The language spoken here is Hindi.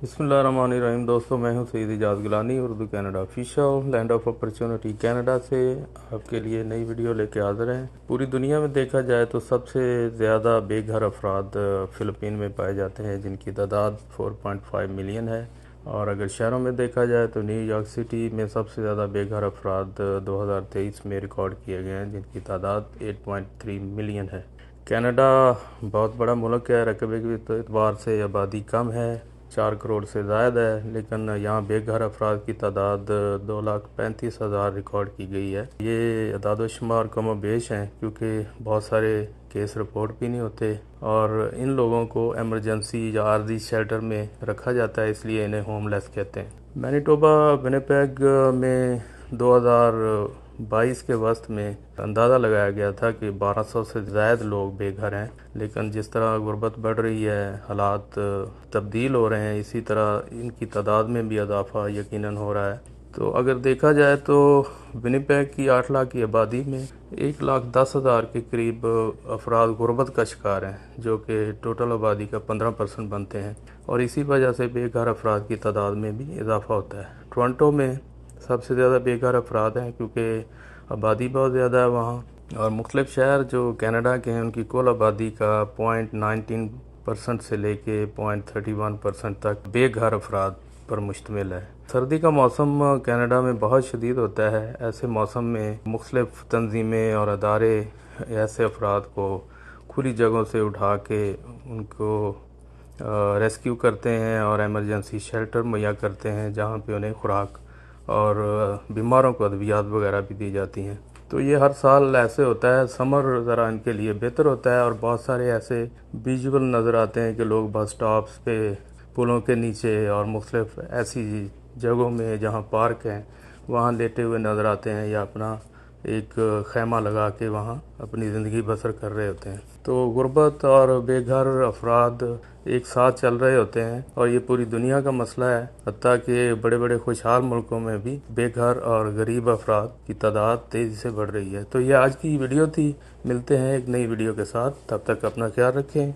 बिस्मिल्लाहिर्रहमानिर्रहीम। दोस्तों, मैं हूं Syed Ijaz Gilani, Urdu Canada official land of opportunity Canada से आपके लिए नई वीडियो लेके हाजिर हैं। पूरी दुनिया में देखा जाए तो सबसे ज़्यादा बेघर अफराद फ़िलिपीन में पाए जाते हैं, जिनकी तादाद 4.5 मिलियन है। और अगर शहरों में देखा जाए तो न्यूयॉर्क सिटी में सबसे ज़्यादा बेघर अफराद 2023 में रिकॉर्ड किए गए हैं, जिनकी तादाद 8.3 मिलियन है। कनाडा बहुत बड़ा मुल्क है, रकबे के एतबार से आबादी कम है, 4 करोड़ से ज़ायद है, लेकिन यहाँ बेघर अफराद की तादाद 2,35,000 रिकॉर्ड की गई है। ये अदाद शुमार कम बेश हैं, क्योंकि बहुत सारे केस रिपोर्ट भी नहीं होते और इन लोगों को एमरजेंसी या आर्जी शेल्टर में रखा जाता है, इसलिए इन्हें होमलेस कहते हैं। मैनीटोबा विनिपेग में 2022 के वस्त में अंदाज़ा लगाया गया था कि 1200 से ज़ायद लोग बेघर हैं, लेकिन जिस तरह गुर्बत बढ़ रही है, हालात तब्दील हो रहे हैं, इसी तरह इनकी तादाद में भी इजाफा यकीनन हो रहा है। तो अगर देखा जाए तो विनिपेग की 8 लाख की आबादी में 1,10,000 के करीब अफराद गुर्बत का शिकार हैं, जो कि टोटल आबादी का 15% बनते हैं, और इसी वजह से बेघर अफराद की तादाद में भी इजाफा होता है। टोरंटो में सबसे ज़्यादा बेघर अफराद हैं, क्योंकि आबादी बहुत ज़्यादा है वहाँ, और मुख्तलिफ शहर जो कनाडा के हैं उनकी कुल आबादी का 0.19% से लेके 0.31% तक बेघर अफराद पर मुश्तमिल है। सर्दी का मौसम कनाडा में बहुत शदीद होता है। ऐसे मौसम में मुख्तलिफ तंजीमें और अदारे ऐसे अफराद को खुली जगहों से उठा के उनको रेस्क्यू करते हैं और एमरजेंसी शेल्टर मुहैया करते हैं, जहाँ पे उन्हें खुराक और बीमारों को अद्वियात वगैरह भी दी जाती हैं। तो ये हर साल ऐसे होता है। समर ज़रा इनके लिए बेहतर होता है, और बहुत सारे ऐसे विजुअल नज़र आते हैं कि लोग बस स्टॉप्स पे, पुलों के नीचे और मुख्तलिफ ऐसी जगहों में जहाँ पार्क हैं वहाँ लेटे हुए नज़र आते हैं, या अपना एक खैमा लगा के वहाँ अपनी ज़िंदगी बसर कर रहे होते हैं। तो गुर्बत और बेघर अफराद एक साथ चल रहे होते हैं, और ये पूरी दुनिया का मसला है। हत्ता कि बड़े बड़े खुशहाल मुल्कों में भी बेघर और गरीब अफराद की तादाद तेज़ी से बढ़ रही है। तो ये आज की वीडियो थी। मिलते हैं एक नई वीडियो के साथ, तब तक अपना ख्याल रखें।